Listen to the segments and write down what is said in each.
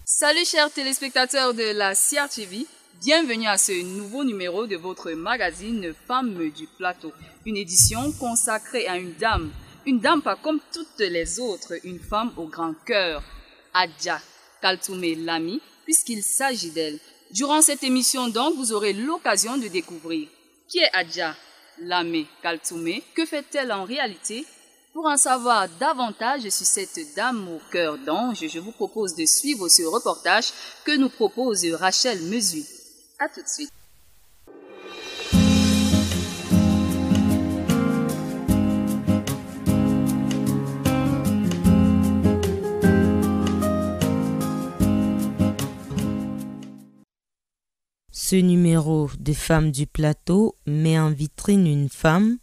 Salut chers téléspectateurs de la CRTV, bienvenue à ce nouveau numéro de votre magazine Femmes du Plateau. Une édition consacrée à une dame pas comme toutes les autres, une femme au grand cœur, Adja Kaltoumé Lami, puisqu'il s'agit d'elle. Durant cette émission donc, vous aurez l'occasion de découvrir qui est Adja Lami Kaltoumé, que fait-elle en réalité. Pour en savoir davantage sur cette dame au cœur d'ange, je vous propose de suivre ce reportage que nous propose Rachel Mesui. A tout de suite. Ce numéro de Femmes du Plateau met en vitrine une femme,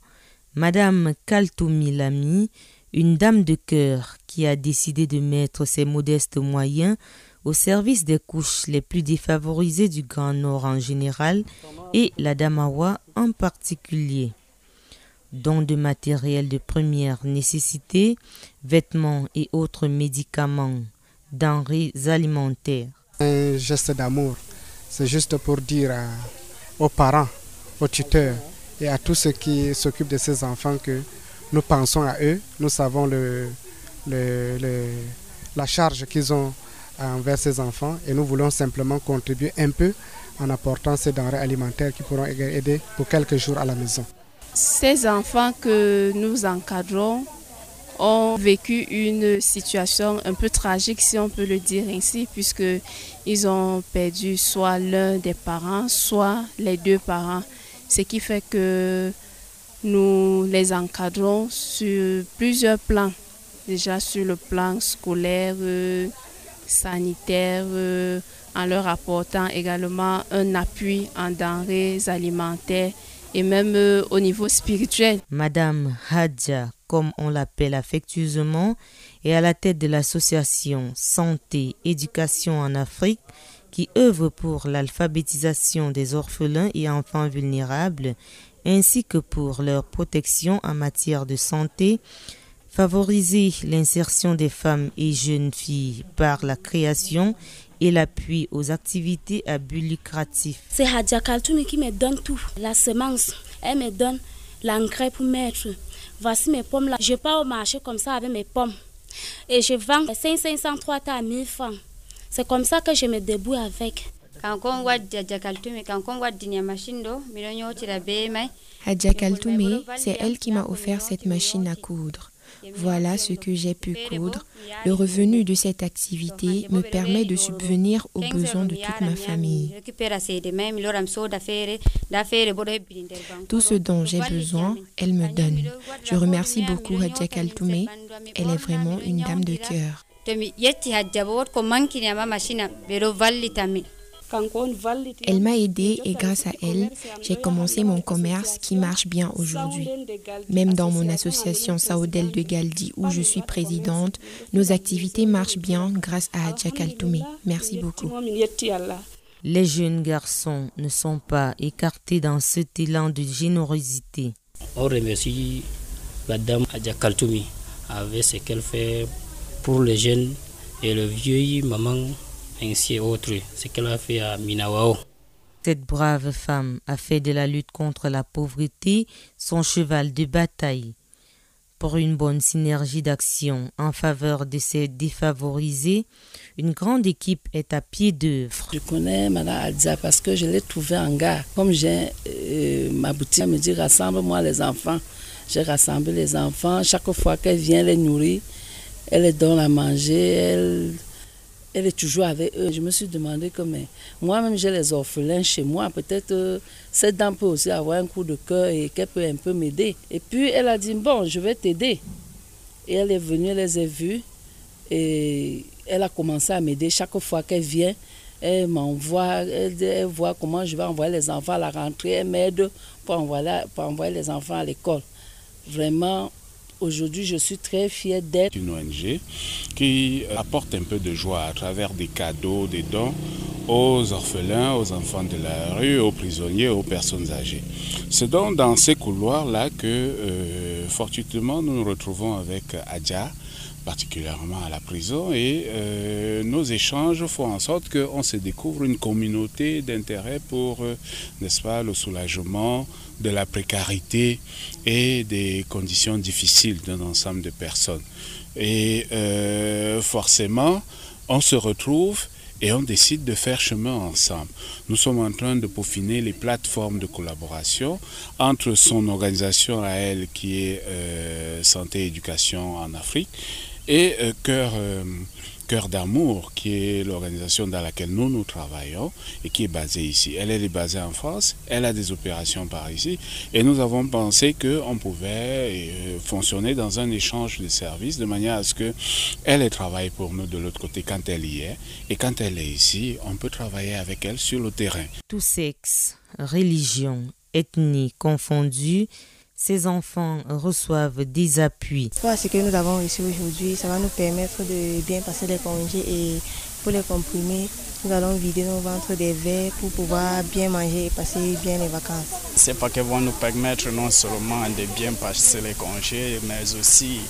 Madame Kaltoumé Lami, une dame de cœur qui a décidé de mettre ses modestes moyens au service des couches les plus défavorisées du Grand Nord en général et la Damawa en particulier. Dons de matériel de première nécessité, vêtements et autres médicaments, denrées alimentaires. Un geste d'amour, c'est juste pour dire aux parents, aux tuteurs, et à tous ceux qui s'occupent de ces enfants que nous pensons à eux, nous savons la charge qu'ils ont envers ces enfants et nous voulons simplement contribuer un peu en apportant ces denrées alimentaires qui pourront aider pour quelques jours à la maison. Ces enfants que nous encadrons ont vécu une situation un peu tragique, si on peut le dire ainsi, puisqu'ils ont perdu soit l'un des parents, soit les deux parents. Ce qui fait que nous les encadrons sur plusieurs plans. Déjà sur le plan scolaire, sanitaire, en leur apportant également un appui en denrées alimentaires et même au niveau spirituel. Madame Hadja, comme on l'appelle affectueusement, est à la tête de l'association Santé Éducation en Afrique, qui œuvre pour l'alphabétisation des orphelins et enfants vulnérables, ainsi que pour leur protection en matière de santé, favoriser l'insertion des femmes et jeunes filles par la création et l'appui aux activités à but lucratif. C'est Hadja Kaltoumé qui me donne tout, la semence, elle me donne l'engrais pour mettre. Voici mes pommes là, je pars au marché comme ça avec mes pommes et je vends 503 à 1000 francs. C'est comme ça que je me débrouille avec. Hadja Kaltoumé, c'est elle qui m'a offert cette machine à coudre. Voilà ce que j'ai pu coudre. Le revenu de cette activité me permet de subvenir aux besoins de toute ma famille. Tout ce dont j'ai besoin, elle me donne. Je remercie beaucoup Hadja Kaltoumé. Elle est vraiment une dame de cœur. Elle m'a aidée et grâce à elle, j'ai commencé mon commerce qui marche bien aujourd'hui. Même dans mon association Saoudel de Galdi où je suis présidente, nos activités marchent bien grâce à Hadja Kaltoumé. Merci beaucoup. Les jeunes garçons ne sont pas écartés dans cet élan de générosité. On remercie Madame Hadja Kaltoumé avec ce qu'elle fait pour les jeunes et le vieux maman ainsi et autres, ce qu'elle a fait à Minawao. Cette brave femme a fait de la lutte contre la pauvreté son cheval de bataille. Pour une bonne synergie d'action en faveur de ces défavorisés, une grande équipe est à pied d'œuvre. Je connais Mme Hadja parce que je l'ai trouvée en gare. Comme j'ai ma boutique, elle me dit rassemble-moi les enfants. J'ai rassemblé les enfants. Chaque fois qu'elle vient les nourrir, elle les donne à manger, elle est toujours avec eux. Je me suis demandé que moi-même j'ai les orphelins chez moi. Peut-être cette dame peut aussi avoir un coup de cœur et qu'elle peut un peu m'aider. Et puis elle a dit bon, je vais t'aider. Et elle est venue, elle les a vus et elle a commencé à m'aider. Chaque fois qu'elle vient, elle m'envoie, elle voit comment je vais envoyer les enfants à la rentrée. Elle m'aide pour envoyer les enfants à l'école. Vraiment, aujourd'hui, je suis très fière d'être une ONG qui apporte un peu de joie à travers des cadeaux, des dons aux orphelins, aux enfants de la rue, aux prisonniers, aux personnes âgées. C'est donc dans ces couloirs-là que, fortuitement, nous nous retrouvons avec Adja, particulièrement à la prison, et nos échanges font en sorte qu'on se découvre une communauté d'intérêt pour, n'est-ce pas, le soulagement de la précarité et des conditions difficiles d'un ensemble de personnes. Et forcément, on se retrouve et on décide de faire chemin ensemble. Nous sommes en train de peaufiner les plateformes de collaboration entre son organisation à elle qui est Santé et Éducation en Afrique et Cœur d'amour qui est l'organisation dans laquelle nous travaillons et qui est basée ici. Elle est basée en France, elle a des opérations par ici et nous avons pensé qu'on pouvait fonctionner dans un échange de services de manière à ce qu'elle travaille pour nous de l'autre côté quand elle y est et quand elle est ici, on peut travailler avec elle sur le terrain. Tous sexes, religions, ethnies confondus, ces enfants reçoivent des appuis. Ce que nous avons reçu aujourd'hui, ça va nous permettre de bien passer les congés et pour les comprimés, nous allons vider nos ventres des verres pour pouvoir bien manger et passer bien les vacances. Ces paquets vont nous permettre non seulement de bien passer les congés, mais aussi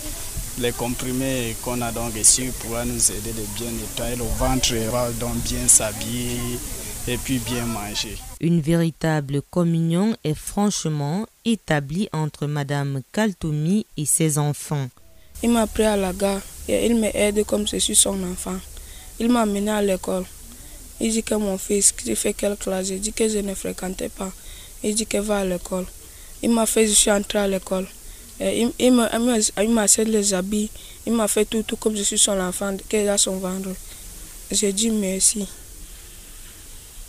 les comprimés qu'on a donc reçus pourront nous aider de bien nettoyer le ventre et donc bien s'habiller et puis bien manger. Une véritable communion est franchement établie entre Madame Kaltoumi et ses enfants. Il m'a pris à la gare et il m'aide comme je suis son enfant. Il m'a amené à l'école. Il dit que mon fils, qui fait quelle classe? Il dit que je ne fréquentais pas. Il dit qu'il va à l'école. Il m'a fait, je suis entré à l'école. Il m'a fait les habits. Il m'a fait tout comme je suis son enfant, qu'il a son ventre. J'ai dit merci.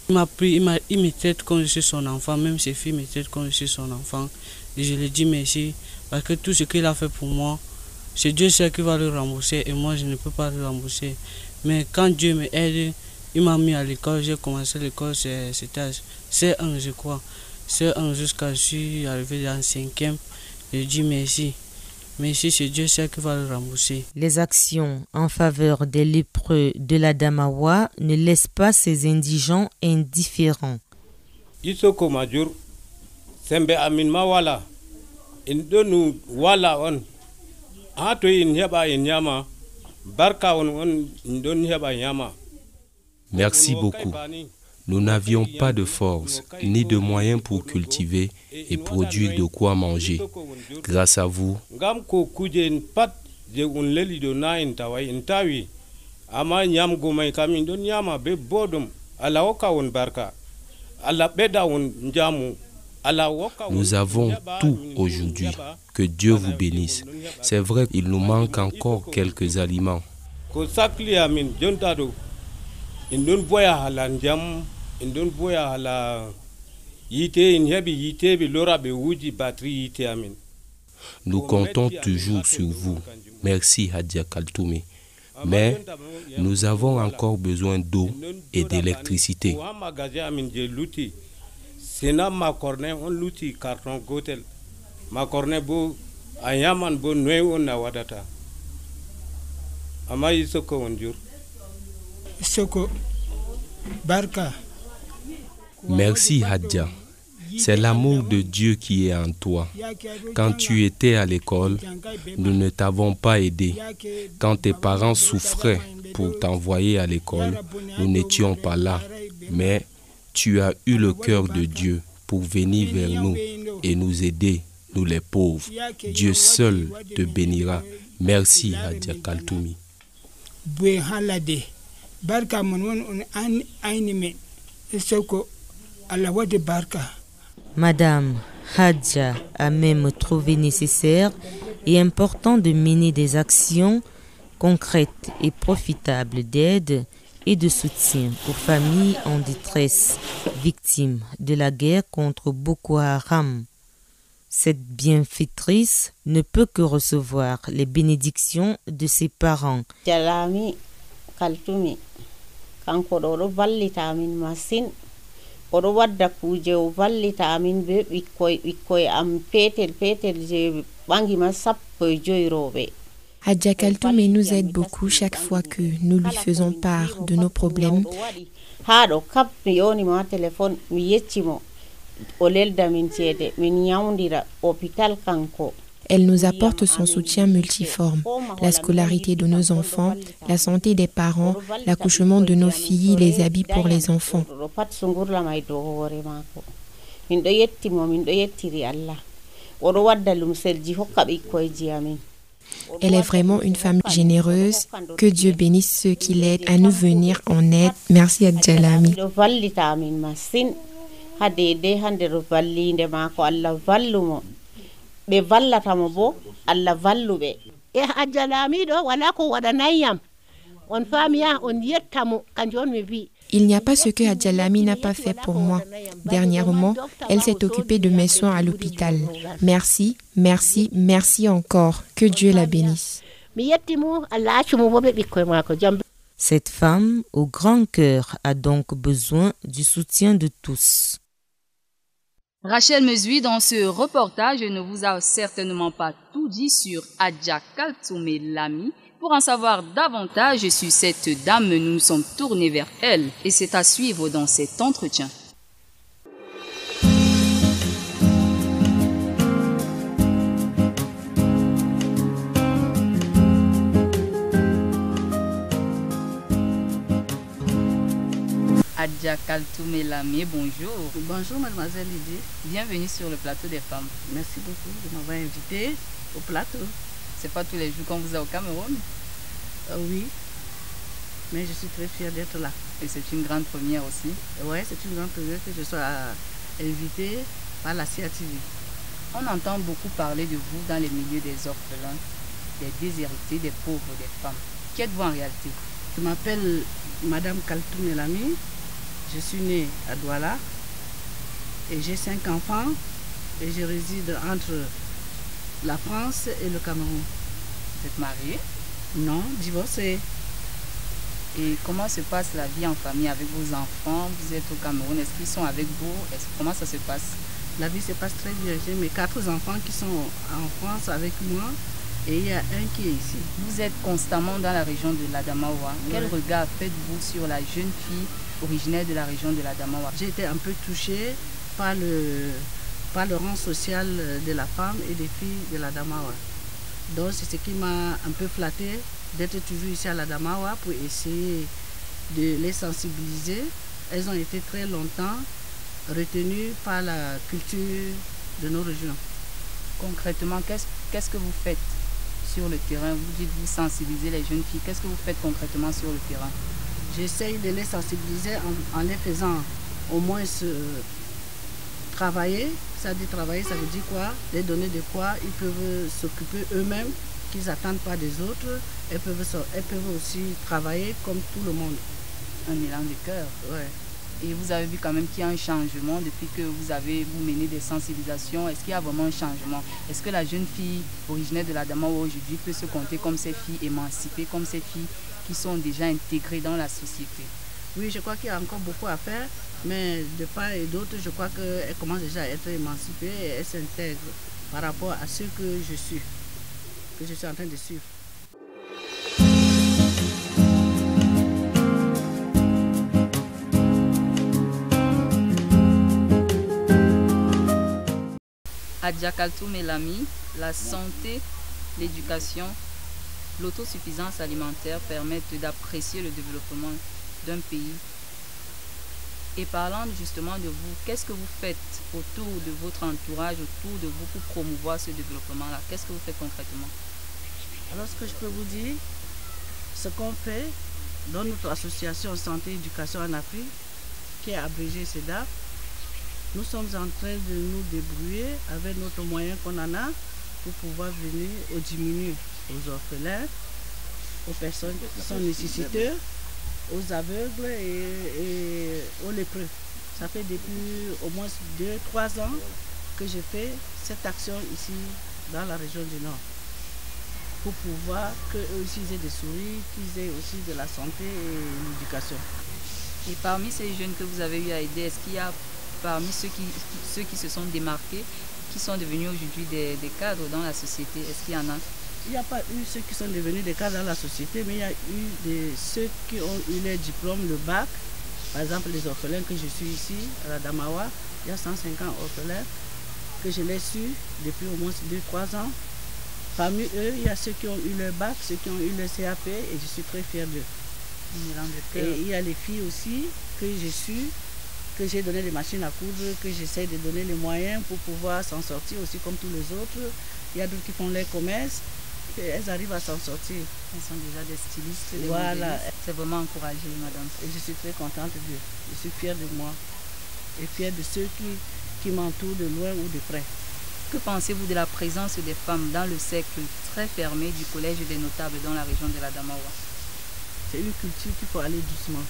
Il m'a pris, il me traite comme je suis son enfant, même ses filles me traitent comme je suis son enfant. Et je lui dis merci, parce que tout ce qu'il a fait pour moi, c'est Dieu seul qui va le rembourser et moi je ne peux pas le rembourser. Mais quand Dieu m'aide, il m'a mis à l'école, j'ai commencé l'école, c'était C1 je crois. C1 jusqu'à je suis arrivé dans 5e, je dis merci. Mais si c'est Dieu seul qui va le rembourser. Les actions en faveur des lépreux de la Damawa ne laissent pas ces indigents indifférents. Isoko majur sembe amin mawala indonu wala on ato in heba inyama barka on indon heba yama. Merci beaucoup. Nous n'avions pas de force ni de moyens pour cultiver et produire de quoi manger. Grâce à vous, nous avons tout aujourd'hui. Que Dieu vous bénisse. C'est vrai qu'il nous manque encore quelques aliments. Nous comptons toujours sur vous. Merci Adja Kaltoumi. Mais nous avons encore besoin d'eau et d'électricité. Merci Hadja. C'est l'amour de Dieu qui est en toi. Quand tu étais à l'école, nous ne t'avons pas aidé. Quand tes parents souffraient pour t'envoyer à l'école, nous n'étions pas là. Mais tu as eu le cœur de Dieu pour venir vers nous et nous aider, nous les pauvres. Dieu seul te bénira. Merci Hadja Kaltoumi. Madame Hadja a même trouvé nécessaire et important de mener des actions concrètes et profitables d'aide et de soutien aux familles en détresse, victimes de la guerre contre Boko Haram. Cette bienfaitrice ne peut que recevoir les bénédictions de ses parents. Jalami Kaltoumi, kanko ɗo vallita amin masin. Oɗo wadda kuje o vallita amin be ɓikkoy am petel je ɓangi ma 15 rewɓe. Hadja Kaltoum nous aide beaucoup chaque fois que nous lui faisons part de nos problèmes. Elle nous apporte son soutien multiforme, la scolarité de nos enfants, la santé des parents, l'accouchement de nos filles, les habits pour les enfants. Elle est vraiment une femme généreuse. Que Dieu bénisse ceux qui l'aident à nous venir en aide. Merci Hadja Lami. Il n'y a pas ce que Hadja Lami n'a pas fait pour moi. Dernièrement, elle s'est occupée de mes soins à l'hôpital. Merci, merci, merci encore. Que Dieu la bénisse. Cette femme au grand cœur a donc besoin du soutien de tous. Rachel Mesui, dans ce reportage, ne vous a certainement pas tout dit sur Hadja Kaltoum Lami. Pour en savoir davantage sur cette dame, nous nous sommes tournés vers elle et c'est à suivre dans cet entretien. Hadja Kaltoum Lami, bonjour. Bonjour mademoiselle Lydie. Bienvenue sur le plateau des femmes. Merci beaucoup de m'avoir invitée au plateau. C'est pas tous les jours qu'on vous a au Cameroun? Oui, mais je suis très fière d'être là. Et c'est une grande première aussi? Oui, c'est une grande première que je sois invitée par la CATV. On entend beaucoup parler de vous dans les milieux des orphelins, des déshérités, des pauvres, des femmes. Qui êtes-vous en réalité? Je m'appelle Madame Kaltoum Lami. Je suis née à Douala et j'ai 5 enfants et je réside entre la France et le Cameroun. Vous êtes mariée? Non, divorcée. Et comment se passe la vie en famille avec vos enfants? Vous êtes au Cameroun, est-ce qu'ils sont avec vous? Comment ça se passe? La vie se passe très bien. J'ai mes 4 enfants qui sont en France avec moi et il y a un qui est ici. Vous êtes constamment dans la région de l'Adamawa. Quel regard faites-vous sur la jeune fille originaire de la région de l'Adamawa? J'ai été un peu touchée par le rang social de la femme et des filles de l'Adamawa. Donc c'est ce qui m'a un peu flattée d'être toujours ici à l'Adamawa pour essayer de les sensibiliser. Elles ont été très longtemps retenues par la culture de nos régions. Concrètement, qu'est-ce que vous faites sur le terrain? Vous dites vous sensibiliser les jeunes filles. Qu'est-ce que vous faites concrètement sur le terrain? J'essaye de les sensibiliser en les faisant au moins travailler. Ça dit travailler, ça veut dire quoi? Les donner de quoi ils peuvent s'occuper eux-mêmes, qu'ils n'attendent pas des autres. Elles peuvent aussi travailler comme tout le monde. Un élan de cœur. Ouais. Et vous avez vu quand même qu'il y a un changement depuis que vous menez des sensibilisations. Est-ce qu'il y a vraiment un changement? Est-ce que la jeune fille originaire de l'Adamawa aujourd'hui peut se compter comme ces filles émancipées, comme ces filles qui sont déjà intégrées dans la société? Oui, je crois qu'il y a encore beaucoup à faire, mais de part et d'autre, je crois qu'elles commencent déjà à être émancipées et elles s'intègrent par rapport à ce que je suis en train de suivre. Hadja Kaltoum Lami, la santé, l'éducation, l'autosuffisance alimentaire permettent d'apprécier le développement d'un pays. Et parlant justement de vous, qu'est-ce que vous faites autour de votre entourage, autour de vous pour promouvoir ce développement-là? Qu'est-ce que vous faites concrètement? Alors ce que je peux vous dire, ce qu'on fait dans notre association Santé et Éducation en Afrique, qui est abrégée CEDAF, nous sommes en train de nous débrouiller avec notre moyen qu'on en a pour pouvoir venir aux diminués, aux orphelins, aux personnes qui sont nécessiteuses, aux aveugles et aux lépreux. Ça fait depuis au moins 2-3 ans que je fais cette action ici dans la région du Nord pour pouvoir qu'eux aussi aient des souris, qu'ils aient aussi de la santé et l'éducation. Et parmi ces jeunes que vous avez eu à aider, est-ce qu'il y a parmi ceux qui se sont démarqués, qui sont devenus aujourd'hui des cadres dans la société, est-ce qu'il y en a? Il n'y a pas eu ceux qui sont devenus des cadres dans la société, mais il y a eu ceux qui ont eu les diplômes, le bac. Par exemple, les orphelins que je suis ici, à la Damawa, il y a 150 orphelins que je l'ai su depuis au moins 2-3 ans. Parmi eux, il y a ceux qui ont eu le bac, ceux qui ont eu le CAP, et je suis très fière d'eux. Et il y a les filles aussi que je suis, que j'ai donné des machines à coudre, que j'essaie de donner les moyens pour pouvoir s'en sortir aussi comme tous les autres. Il y a d'autres qui font les commerces, et elles arrivent à s'en sortir. Elles sont déjà des stylistes, des voilà. modélistes. C'est vraiment encouragé, madame. Et je suis très contente d'eux. Je suis fière de moi et fière de ceux qui m'entourent de loin ou de près. Que pensez-vous de la présence des femmes dans le cercle très fermé du collège des notables dans la région de la Damawa? C'est une culture qu'il faut aller doucement.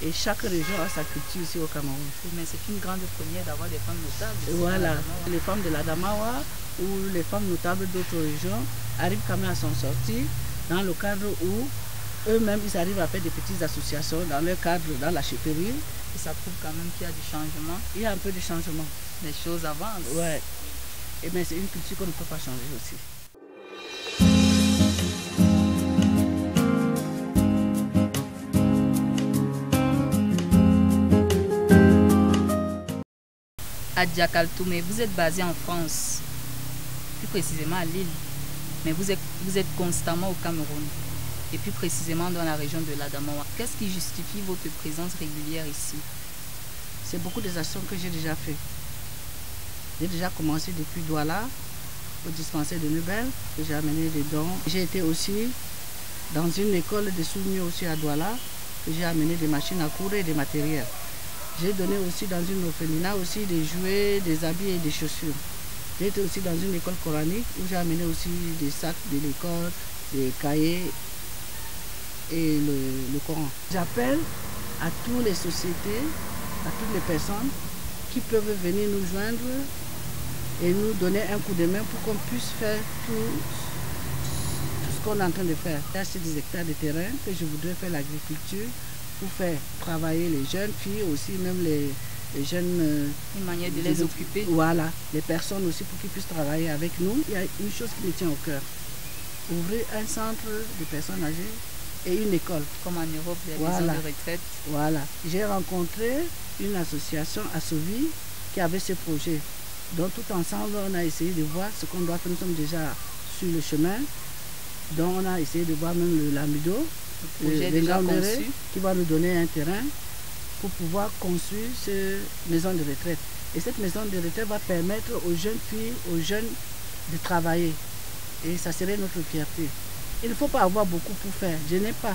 Et chaque région a sa culture ici au Cameroun. Mais c'est une grande première d'avoir des femmes notables. Voilà, les femmes de la Damawa ou les femmes notables d'autres régions arrivent quand même à s'en sortir dans le cadre où eux-mêmes ils arrivent à faire des petites associations dans leur cadre, dans la chefferie. Et ça prouve quand même qu'il y a du changement. Il y a un peu de changement. Les choses avancent. Ouais. Et bien c'est une culture qu'on ne peut pas changer aussi. Adja Kaltoumé, vous êtes basée en France, plus précisément à Lille, mais vous êtes constamment au Cameroun, et plus précisément dans la région de l'Adamawa. Qu'est-ce qui justifie votre présence régulière ici? C'est beaucoup des actions que j'ai déjà faites. J'ai déjà commencé depuis Douala, au dispensaire de Nubel, que j'ai amené des dons. J'ai été aussi dans une école de souvenirs aussi à Douala, que j'ai amené des machines à coudre et des matériels. J'ai donné aussi dans une orphelinat aussi des jouets, des habits et des chaussures. J'ai été aussi dans une école coranique où j'ai amené aussi des sacs de l'école, des cahiers et le Coran. J'appelle à toutes les sociétés, à toutes les personnes qui peuvent venir nous joindre et nous donner un coup de main pour qu'on puisse faire tout ce qu'on est en train de faire. J'ai acheté des hectares de terrain que je voudrais faire l'agriculture pour faire travailler les jeunes filles aussi, même les jeunes... Une manière de les occuper. Voilà, les personnes aussi pour qu'ils puissent travailler avec nous. Il y a une chose qui me tient au cœur. Ouvrir un centre de personnes âgées et une école. Comme en Europe, les maisons de retraite. Voilà. J'ai rencontré une association à Sovi qui avait ce projet. Donc tout ensemble, on a essayé de voir ce qu'on doit faire. Nous sommes déjà sur le chemin. Donc on a essayé de voir même le Lamido. Qui va nous donner un terrain pour pouvoir construire cette maison de retraite. Et cette maison de retraite va permettre aux jeunes filles, aux jeunes de travailler. Et ça serait notre fierté. Il ne faut pas avoir beaucoup pour faire. Je n'ai pas.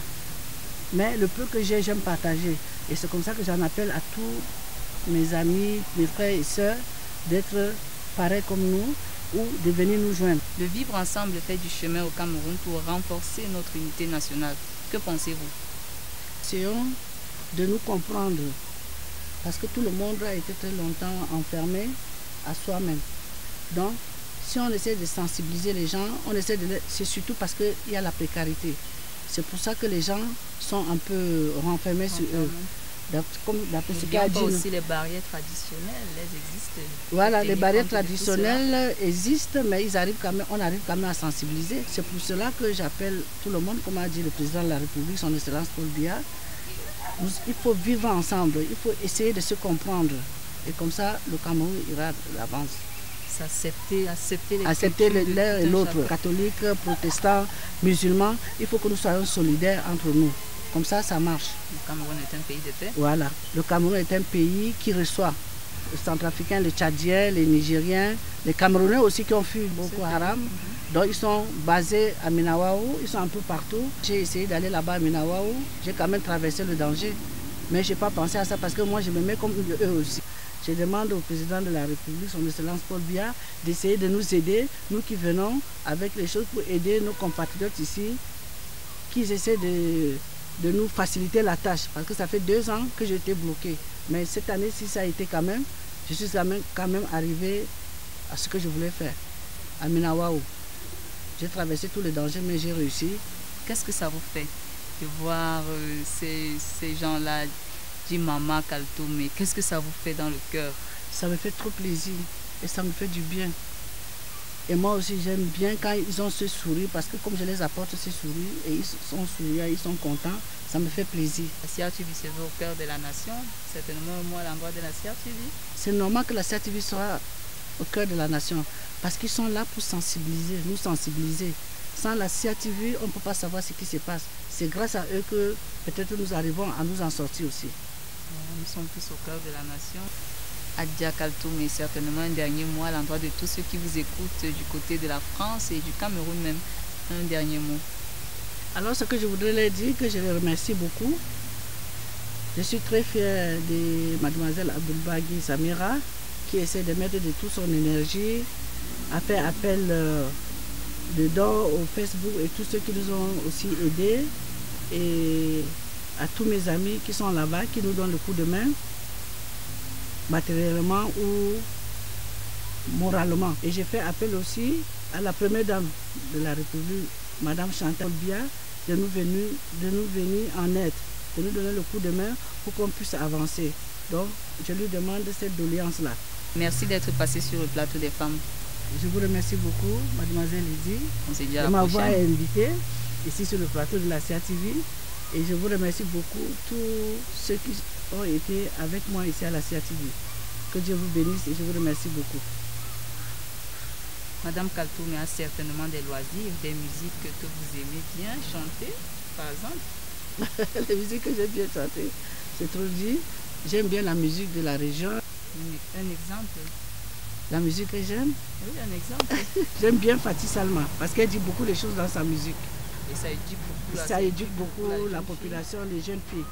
Mais le peu que j'ai, j'aime partager. Et c'est comme ça que j'en appelle à tous mes amis, mes frères et sœurs, d'être pareils comme nous ou de venir nous joindre. De vivre ensemble fait du chemin au Cameroun pour renforcer notre unité nationale. Que pensez-vous? Essayons de nous comprendre, parce que tout le monde a été très longtemps enfermé à soi-même. Donc, si on essaie de sensibiliser les gens, c'est surtout parce qu'il y a la précarité. C'est pour ça que les gens sont un peu renfermés sur eux. Comme d'après ce qu'a dit. Aussi les barrières traditionnelles, elles existent. Voilà, les barrières traditionnelles existent, mais on arrive quand même à sensibiliser. C'est pour cela que j'appelle tout le monde, comme a dit le président de la République, son Excellence Paul Biya. Il faut vivre ensemble, il faut essayer de se comprendre. Et comme ça, le Cameroun ira de l'avance. Accepter l'un et l'autre, catholiques, protestants, musulmans. Il faut que nous soyons solidaires entre nous. Comme ça, ça marche. Le Cameroun est un pays de paix. Voilà. Le Cameroun est un pays qui reçoit les Centrafricains, les Tchadiens, les Nigériens, les Camerounais aussi qui ont fui Boko Haram. Donc ils sont basés à Minawaou, ils sont un peu partout. J'ai essayé d'aller là-bas à Minawaou. J'ai quand même traversé le danger. Mais je n'ai pas pensé à ça parce que moi, je me mets comme eux aussi. Je demande au président de la République, son Excellence Paul Biya, d'essayer de nous aider, nous qui venons avec les choses pour aider nos compatriotes ici, qui essaient de nous faciliter la tâche. Parce que ça fait 2 ans que j'étais bloqué. Mais cette année-ci, ça a été quand même, je suis quand même arrivé à ce que je voulais faire, à Minawaou. J'ai traversé tous les dangers, mais j'ai réussi. Qu'est-ce que ça vous fait de voir ces gens-là, Djimama, Kaltoumé? Qu'est-ce que ça vous fait dans le cœur? Ça me fait trop plaisir et ça me fait du bien. Et moi aussi, j'aime bien quand ils ont ce sourire, parce que comme je les apporte ce sourire, et ils sont souriants, ils sont contents, ça me fait plaisir. La CRTV, c'est au cœur de la nation, certainement moi, l'endroit de la CRTV. C'est normal que la CRTV soit au cœur de la nation, parce qu'ils sont là pour sensibiliser, nous sensibiliser. Sans la CRTV, on ne peut pas savoir ce qui se passe. C'est grâce à eux que peut-être nous arrivons à nous en sortir aussi. Nous sommes tous au cœur de la nation. Adja Kaltoum est certainement un dernier mot à l'endroit de tous ceux qui vous écoutent du côté de la France et du Cameroun même. Un dernier mot. Alors ce que je voudrais leur dire, que je les remercie beaucoup. Je suis très fière de mademoiselle Abdelbagui Samira qui essaie de mettre de toute son énergie à faire appel dedans au Facebook et tous ceux qui nous ont aussi aidés et à tous mes amis qui sont là-bas, qui nous donnent le coup de main matériellement ou moralement. Et j'ai fait appel aussi à la première dame de la République, Madame Chantal Bia, de nous venir en aide, de nous donner le coup de main pour qu'on puisse avancer. Donc, je lui demande cette doléance-là. Merci d'être passé sur le plateau des femmes. Je vous remercie beaucoup, mademoiselle Lydie, de m'avoir invité ici sur le plateau de la CRTV. Et je vous remercie beaucoup, tous ceux qui ont été avec moi ici à la CRTV. Que Dieu vous bénisse et je vous remercie beaucoup. Madame Kaltoum a certainement des loisirs, des musiques que vous aimez bien chanter, par exemple. Les musiques que j'aime bien chanter, c'est trop dit. J'aime bien la musique de la région. Un exemple? La musique que j'aime? Oui, un exemple. J'aime bien Fatih Salma parce qu'elle dit beaucoup de choses dans sa musique. Et ça éduque beaucoup la population, les jeunes filles.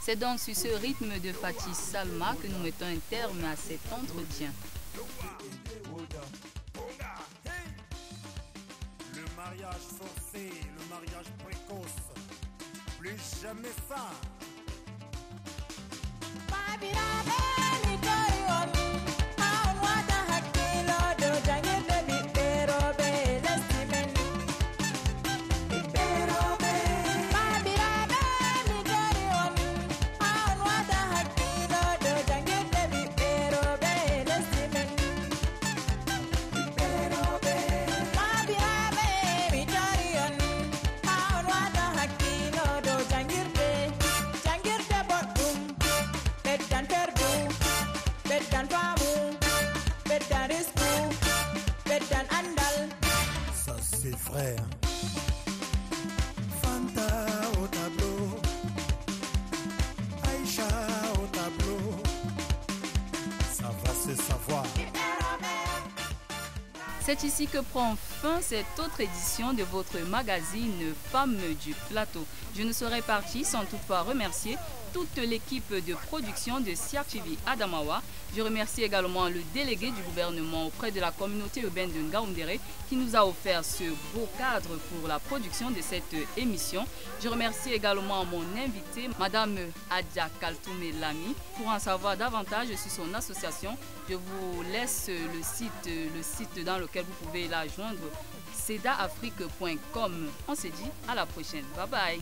C'est donc sur ce rythme de Fatih Salma que nous mettons un terme à cet entretien. Le mariage forcé, le mariage précoce, plus jamais ça. Frère. Fanta au tableau, Aïcha au tableau, ça va se savoir. C'est ici que prend fin cette autre édition de votre magazine Femmes du Plateau. Je ne serais partie sans toutefois remercier toute l'équipe de production de CRTV Adamawa. Je remercie également le délégué du gouvernement auprès de la communauté urbaine de Ngaoundéré qui nous a offert ce beau cadre pour la production de cette émission. Je remercie également mon invité, Madame Adja Kaltoum Lami. Pour en savoir davantage sur son association, je vous laisse le site dans lequel vous pouvez la joindre, sedaafrique.com. On se dit à la prochaine. Bye bye.